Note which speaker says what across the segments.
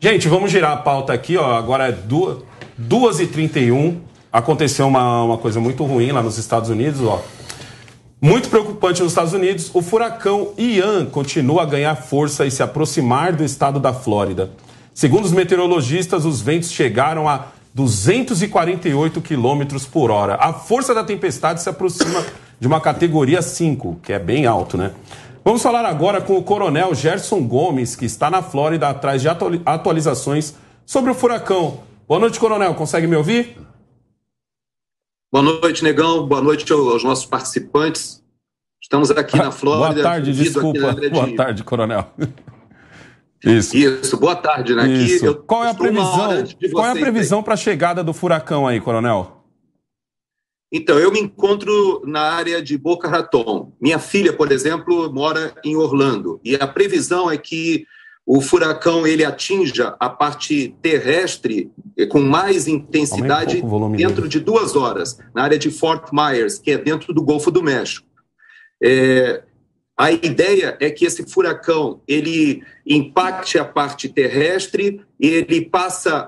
Speaker 1: Gente, vamos girar a pauta aqui, ó. Agora é 2h31. Aconteceu uma coisa muito ruim lá nos Estados Unidos, ó. Muito preocupante nos Estados Unidos. O furacão Ian continua a ganhar força e se aproximar do estado da Flórida. Segundo os meteorologistas, os ventos chegaram a 248 km por hora. A força da tempestade se aproxima de uma categoria 5, que é bem alto, né? Vamos falar agora com o coronel Gerson Gomes, que está na Flórida atrás de atualizações sobre o furacão. Boa noite, coronel. Consegue me ouvir?
Speaker 2: Boa noite, Negão. Boa noite aos nossos participantes. Estamos aqui na Flórida.
Speaker 1: Boa tarde, desculpa. Boa tarde, coronel.
Speaker 2: Isso, boa tarde, né?
Speaker 1: Isso. Qual é a previsão? Qual é a previsão para a chegada do furacão aí, coronel?
Speaker 2: Então, eu me encontro na área de Boca Raton. Minha filha, por exemplo, mora em Orlando. E a previsão é que o furacão ele atinja a parte terrestre com mais intensidade dentro de 2 horas, na área de Fort Myers, que é dentro do Golfo do México. A ideia é que esse furacão ele impacte a parte terrestre e ele passa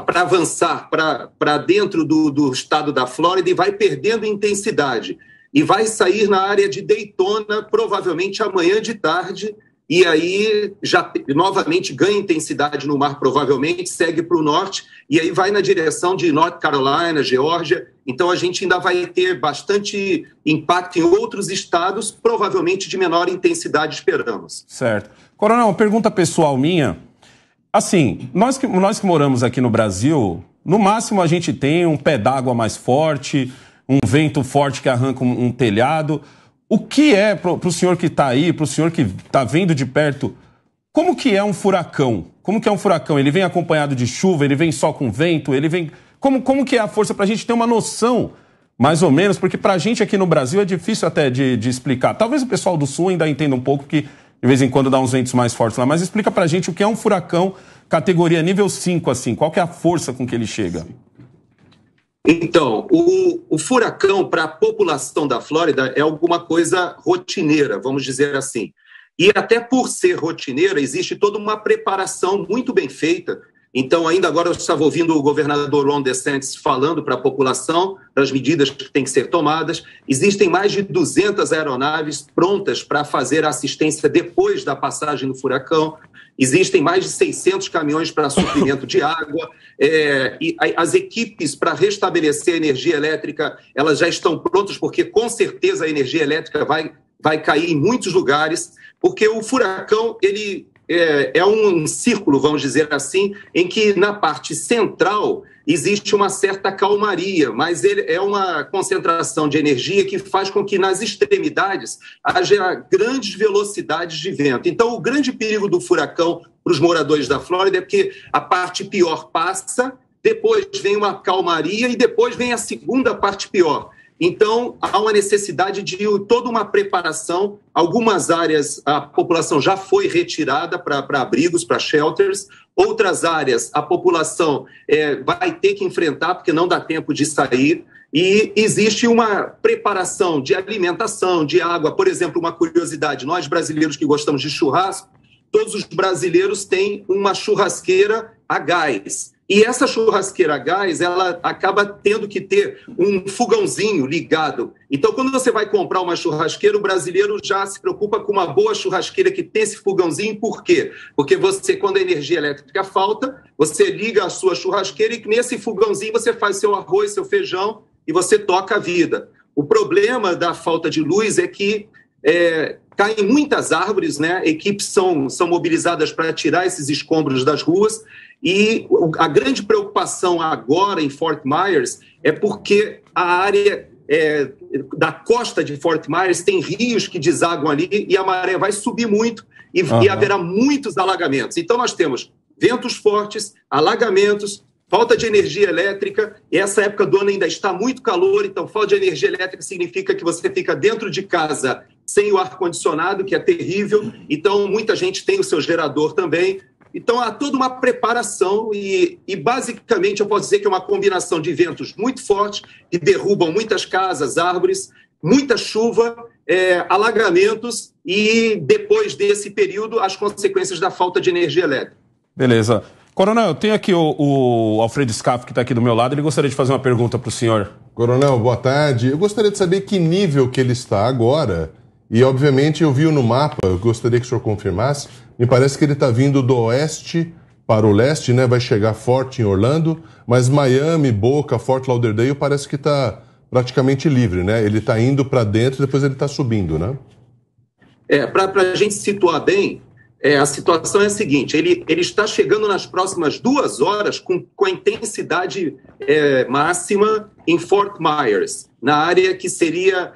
Speaker 2: para avançar para dentro do estado da Flórida e vai perdendo intensidade. E vai sair na área de Daytona, provavelmente amanhã de tarde, e aí já novamente ganha intensidade no mar, provavelmente, segue para o norte, e aí vai na direção de North Carolina, Geórgia. Então a gente ainda vai ter bastante impacto em outros estados, provavelmente de menor intensidade, esperamos.
Speaker 1: Certo. Coronel, uma pergunta pessoal minha. Assim, nós que moramos aqui no Brasil, no máximo a gente tem um pé d'água mais forte, um vento forte que arranca um telhado. O que é, para o senhor que está aí, para o senhor que está vendo de perto, como que é um furacão? Como que é um furacão? Ele vem acompanhado de chuva, ele vem só com vento, ele vem... Como que é a força para a gente ter uma noção, mais ou menos, porque para a gente aqui no Brasil é difícil até de explicar. Talvez o pessoal do Sul ainda entenda um pouco, que de vez em quando dá uns ventos mais fortes lá, mas explica para a gente o que é um furacão categoria nível 5, assim, qual que é a força com que ele chega?
Speaker 2: Então, o furacão para a população da Flórida é alguma coisa rotineira, vamos dizer assim. E até por ser rotineira, existe toda uma preparação muito bem feita. Então, ainda agora eu estava ouvindo o governador Ron DeSantis falando para a população das medidas que têm que ser tomadas. Existem mais de 200 aeronaves prontas para fazer a assistência depois da passagem do furacão. Existem mais de 600 caminhões para suprimento de água. E as equipes para restabelecer a energia elétrica, elas já estão prontas, porque com certeza a energia elétrica vai cair em muitos lugares, porque o furacão ele é um círculo, vamos dizer assim, em que na parte central existe uma certa calmaria, mas ele é uma concentração de energia que faz com que nas extremidades haja grandes velocidades de vento. Então, o grande perigo do furacão para os moradores da Flórida é porque a parte pior passa, depois vem uma calmaria e depois vem a segunda parte pior. Então, há uma necessidade de toda uma preparação. Algumas áreas a população já foi retirada para abrigos, para shelters. Outras áreas a população vai ter que enfrentar porque não dá tempo de sair. E existe uma preparação de alimentação, de água. Por exemplo, uma curiosidade, nós brasileiros que gostamos de churrasco, todos os brasileiros têm uma churrasqueira a gás. E essa churrasqueira a gás, ela acaba tendo que ter um fogãozinho ligado. Então, quando você vai comprar uma churrasqueira, o brasileiro já se preocupa com uma boa churrasqueira que tem esse fogãozinho. Por quê? Porque você, quando a energia elétrica falta, você liga a sua churrasqueira e nesse fogãozinho você faz seu arroz, seu feijão e você toca a vida. O problema da falta de luz é que caem muitas árvores, né? Equipes são mobilizadas para tirar esses escombros das ruas. E a grande preocupação agora em Fort Myers é porque a área da costa de Fort Myers tem rios que desaguam ali e a maré vai subir muito e haverá muitos alagamentos. Então nós temos ventos fortes, alagamentos, falta de energia elétrica, e essa época do ano ainda está muito calor, então falta de energia elétrica significa que você fica dentro de casa sem o ar-condicionado, que é terrível, então muita gente tem o seu gerador também. Então, há toda uma preparação e basicamente, eu posso dizer que é uma combinação de ventos muito fortes, que derrubam muitas casas, árvores, muita chuva, alagamentos e, depois desse período, as consequências da falta de energia elétrica.
Speaker 1: Beleza. Coronel, eu tenho aqui o Alfredo Scaff, que está aqui do meu lado. Ele gostaria de fazer uma pergunta para o senhor.
Speaker 3: Coronel, boa tarde. Eu gostaria de saber que nível que ele está agora. E, obviamente, eu vi no mapa, eu gostaria que o senhor confirmasse. Me parece que ele está vindo do oeste para o leste, né? Vai chegar forte em Orlando, mas Miami, Boca, Fort Lauderdale parece que está praticamente livre, né? Ele está indo para dentro e depois ele está subindo, né?
Speaker 2: Para a gente situar bem, a situação é a seguinte: ele está chegando nas próximas 2 horas com a intensidade máxima em Fort Myers, na área que seria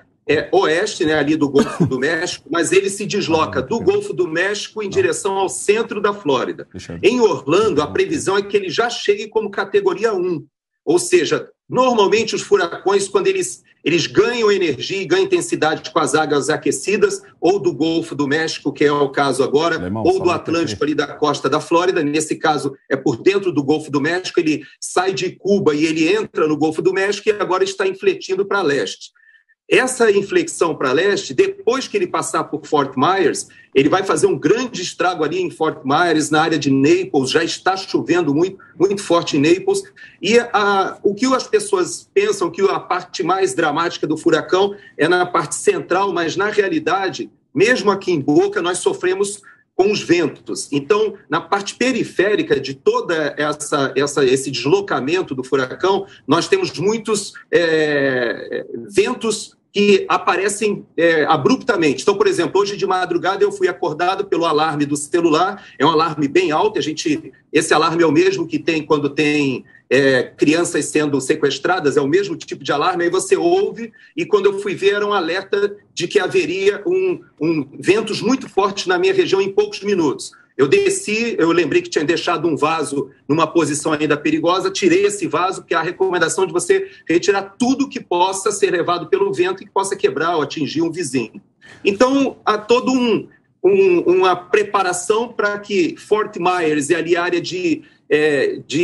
Speaker 2: oeste, né, ali do Golfo do México, mas ele se desloca do Golfo do México em direção ao centro da Flórida. Em Orlando, a previsão é que ele já chegue como categoria 1, ou seja, normalmente os furacões, quando eles ganham energia e ganham intensidade com as águas aquecidas, ou do Golfo do México, que é o caso agora, ou do Atlântico ali da costa da Flórida, nesse caso é por dentro do Golfo do México, ele sai de Cuba e ele entra no Golfo do México e agora está infletindo para leste. Essa inflexão para leste, depois que ele passar por Fort Myers, ele vai fazer um grande estrago ali em Fort Myers, na área de Naples, já está chovendo muito, muito forte em Naples, e o que as pessoas pensam que a parte mais dramática do furacão é na parte central, mas na realidade, mesmo aqui em Boca, nós sofremos com os ventos. Então, na parte periférica de toda esse deslocamento do furacão, nós temos muitos ventos que aparecem abruptamente. Então, por exemplo, hoje de madrugada eu fui acordado pelo alarme do celular, é um alarme bem alto, esse alarme é o mesmo que tem quando tem crianças sendo sequestradas, é o mesmo tipo de alarme, aí você ouve, e quando eu fui ver era um alerta de que haveria ventos muito fortes na minha região em poucos minutos. Eu desci, eu lembrei que tinha deixado um vaso numa posição ainda perigosa, tirei esse vaso, porque há a recomendação de você retirar tudo que possa ser levado pelo vento e que possa quebrar ou atingir um vizinho. Então, há todo uma preparação para que Fort Myers e ali a área de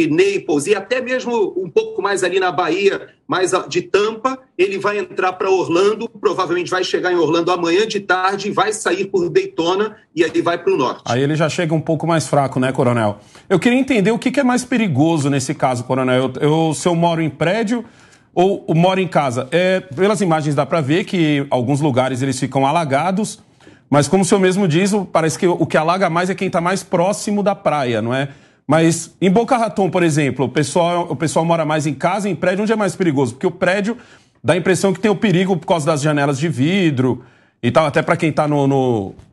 Speaker 2: Naples e até mesmo um pouco mais ali na Bahia, mais de Tampa, ele vai entrar para Orlando, provavelmente vai chegar em Orlando amanhã de tarde, vai sair por Daytona e aí vai para o norte.
Speaker 1: Aí ele já chega um pouco mais fraco, né, Coronel? Eu queria entender o que é mais perigoso nesse caso, Coronel. Se eu moro em prédio ou moro em casa? Pelas imagens dá para ver que alguns lugares eles ficam alagados, mas como o senhor mesmo diz, parece que o que alaga mais é quem está mais próximo da praia, não é? Mas em Boca Raton, por exemplo, o pessoal mora mais em casa, em prédio, onde é mais perigoso? Porque o prédio dá a impressão que tem o perigo por causa das janelas de vidro e tal, até para quem está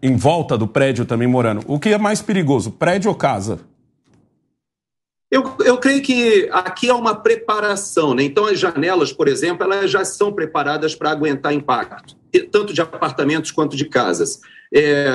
Speaker 1: em volta do prédio também morando. O que é mais perigoso, prédio ou casa?
Speaker 2: Eu creio que aqui há uma preparação, né? Então as janelas, por exemplo, elas já são preparadas para aguentar impacto, tanto de apartamentos quanto de casas.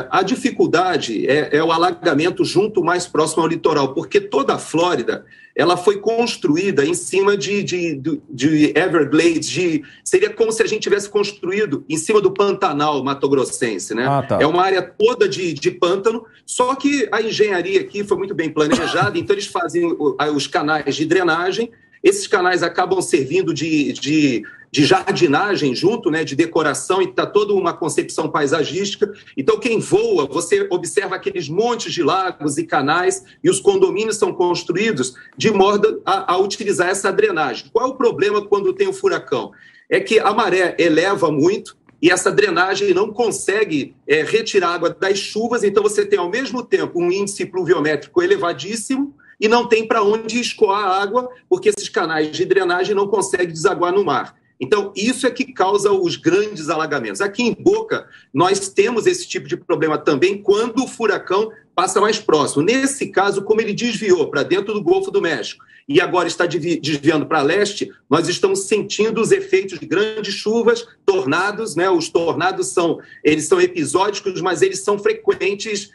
Speaker 2: A dificuldade é o alagamento junto mais próximo ao litoral, porque toda a Flórida ela foi construída em cima de Everglades, seria como se a gente tivesse construído em cima do Pantanal mato-grossense, né?
Speaker 1: Tá.
Speaker 2: É uma área toda de pântano, só que a engenharia aqui foi muito bem planejada, então eles fazem os canais de drenagem, esses canais acabam servindo de jardinagem junto, né, de decoração, e está toda uma concepção paisagística. Então, quem voa, você observa aqueles montes de lagos e canais, e os condomínios são construídos de modo a utilizar essa drenagem. Qual é o problema quando tem o furacão? É que a maré eleva muito, e essa drenagem não consegue retirar água das chuvas, então você tem, ao mesmo tempo, um índice pluviométrico elevadíssimo, e não tem para onde escoar a água, porque esses canais de drenagem não conseguem desaguar no mar. Então, isso é que causa os grandes alagamentos. Aqui em Boca, nós temos esse tipo de problema também quando o furacão passa mais próximo. Nesse caso, como ele desviou para dentro do Golfo do México e agora está desviando para leste, nós estamos sentindo os efeitos de grandes chuvas, tornados, né? Os tornados eles são episódicos, mas eles são frequentes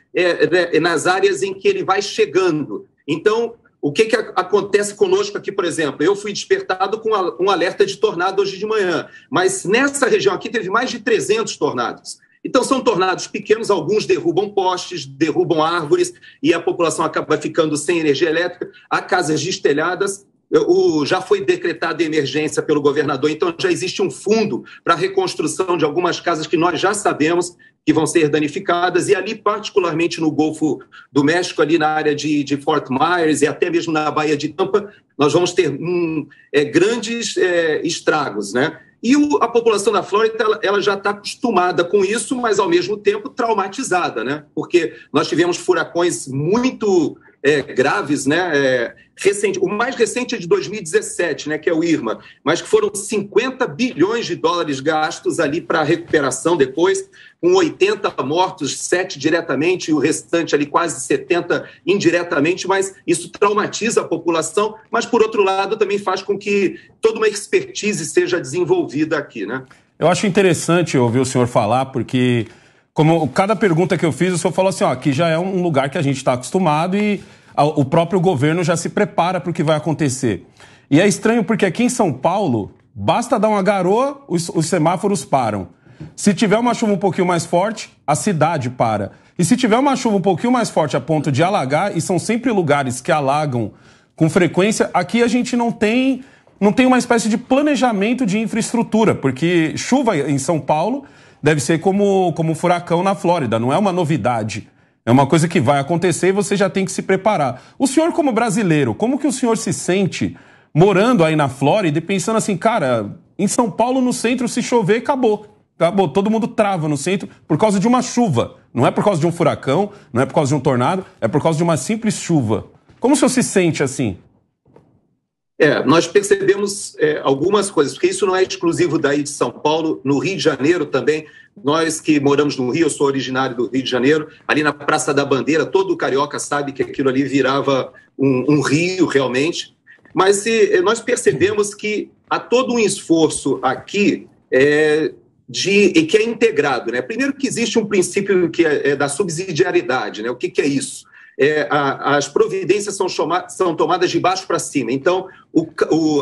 Speaker 2: nas áreas em que ele vai chegando. Então, o que acontece conosco aqui, por exemplo? Eu fui despertado com um alerta de tornado hoje de manhã, mas nessa região aqui teve mais de 300 tornados. Então, são tornados pequenos, alguns derrubam postes, derrubam árvores e a população acaba ficando sem energia elétrica. Há casas destelhadas já foi decretada emergência pelo governador, então já existe um fundo para a reconstrução de algumas casas que nós já sabemos que vão ser danificadas, e ali, particularmente no Golfo do México, ali na área de Fort Myers e até mesmo na Baía de Tampa, nós vamos ter grandes estragos, né? E a população da Flórida, ela já está acostumada com isso, mas ao mesmo tempo traumatizada, né? Porque nós tivemos furacões muito graves, né? O mais recente é de 2017, né, que é o Irma, mas que foram 50 bilhões de dólares gastos ali para a recuperação depois, com 80 mortos, 7 diretamente e o restante ali quase 70 indiretamente, mas isso traumatiza a população, mas por outro lado também faz com que toda uma expertise seja desenvolvida aqui, né?
Speaker 1: Eu acho interessante ouvir o senhor falar, porque como cada pergunta que eu fiz, o senhor falou assim, ó, aqui já é um lugar que a gente está acostumado e o próprio governo já se prepara para o que vai acontecer. E é estranho porque aqui em São Paulo, basta dar uma garoa, os semáforos param. Se tiver uma chuva um pouquinho mais forte, a cidade para. E se tiver uma chuva um pouquinho mais forte a ponto de alagar, e são sempre lugares que alagam com frequência, aqui a gente não tem uma espécie de planejamento de infraestrutura, porque chuva em São Paulo deve ser como furacão na Flórida, não é uma novidade. É uma coisa que vai acontecer e você já tem que se preparar. O senhor, como brasileiro, como que o senhor se sente morando aí na Flórida e pensando assim, cara, em São Paulo, no centro, se chover, acabou. Acabou, todo mundo trava no centro por causa de uma chuva. Não é por causa de um furacão, não é por causa de um tornado, é por causa de uma simples chuva. Como o senhor se sente assim?
Speaker 2: Nós percebemos algumas coisas, porque isso não é exclusivo daí de São Paulo, no Rio de Janeiro também. Nós que moramos no Rio, eu sou originário do Rio de Janeiro, ali na Praça da Bandeira, todo carioca sabe que aquilo ali virava um rio realmente, mas nós percebemos que há todo um esforço aqui que é integrado, né? Primeiro que existe um princípio que é da subsidiariedade, né? O que é isso? As providências são tomadas de baixo para cima. Então,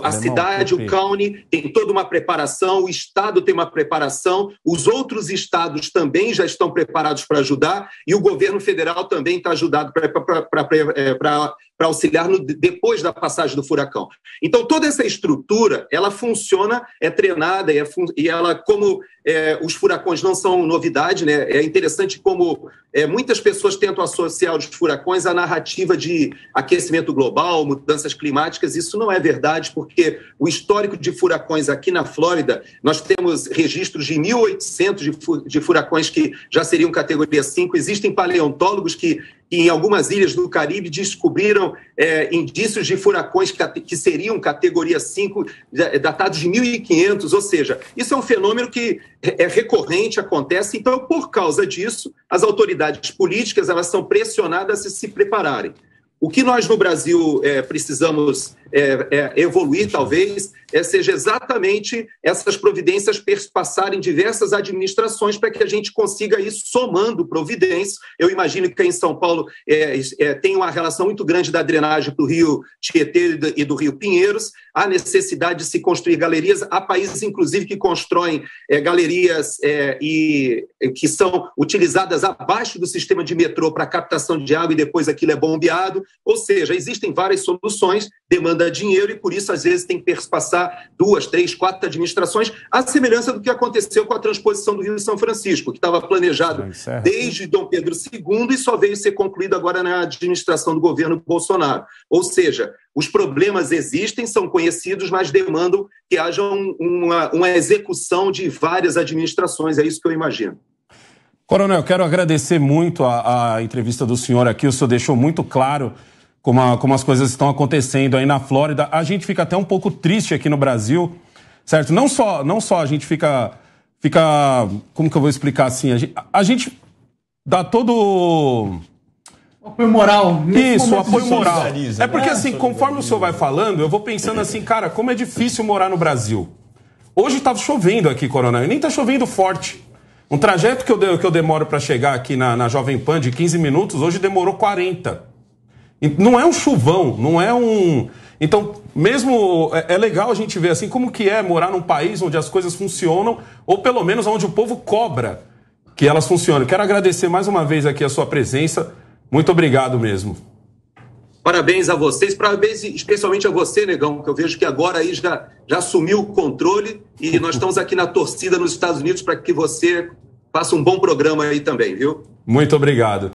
Speaker 2: a cidade, o county, tem toda uma preparação, o estado tem uma preparação, os outros estados também já estão preparados para ajudar e o governo federal também está ajudado para auxiliar depois da passagem do furacão. Então, toda essa estrutura, ela funciona, é treinada, e ela, como os furacões não são novidade, né? É interessante como muitas pessoas tentam associar os furacões à narrativa de aquecimento global, mudanças climáticas. Isso não é verdade, porque o histórico de furacões aqui na Flórida, nós temos registros de 1.800 de furacões que já seriam categoria 5. Existem paleontólogos que em algumas ilhas do Caribe descobriram indícios de furacões que seriam categoria 5, datados de 1500, ou seja, isso é um fenômeno que é recorrente, acontece. Então, por causa disso, as autoridades políticas elas são pressionadas a se prepararem. O que nós no Brasil precisamos evoluir, talvez, seja exatamente essas providências passarem diversas administrações para que a gente consiga ir somando providências. Eu imagino que em São Paulo tem uma relação muito grande da drenagem do Rio Tietê e do Rio Pinheiros, há necessidade de se construir galerias. Há países, inclusive, que constroem galerias e que são utilizadas abaixo do sistema de metrô para captação de água e depois aquilo é bombeado. Ou seja, existem várias soluções, demanda dinheiro e por isso às vezes tem que passar 2, 3, 4 administrações, à semelhança do que aconteceu com a transposição do Rio São Francisco, que estava planejado desde Dom Pedro II e só veio ser concluído agora na administração do governo Bolsonaro. Ou seja, os problemas existem, são conhecidos, mas demandam que haja uma execução de várias administrações, é isso que eu imagino.
Speaker 1: Coronel, quero agradecer muito a entrevista do senhor aqui, o senhor deixou muito claro como as coisas estão acontecendo aí na Flórida. A gente fica até um pouco triste aqui no Brasil, certo? Não só a gente fica como que eu vou explicar assim? A gente dá todo...
Speaker 4: Apoio moral.
Speaker 1: Isso, apoio moral. É porque assim, conforme o senhor vai falando, eu vou pensando assim, cara, como é difícil morar no Brasil. Hoje tá chovendo aqui, Coronel, e nem tá chovendo forte. Um trajeto que eu demoro para chegar aqui na Jovem Pan de 15 minutos, hoje demorou 40. Não é um chuvão, não é um... Então, mesmo é legal a gente ver assim como que é morar num país onde as coisas funcionam, ou pelo menos onde o povo cobra que elas funcionem. Quero agradecer mais uma vez aqui a sua presença. Muito obrigado mesmo.
Speaker 2: Parabéns a vocês, parabéns especialmente a você, Negão, que eu vejo que agora aí já assumiu o controle e nós estamos aqui na torcida nos Estados Unidos para que você faça um bom programa aí também, viu?
Speaker 1: Muito obrigado.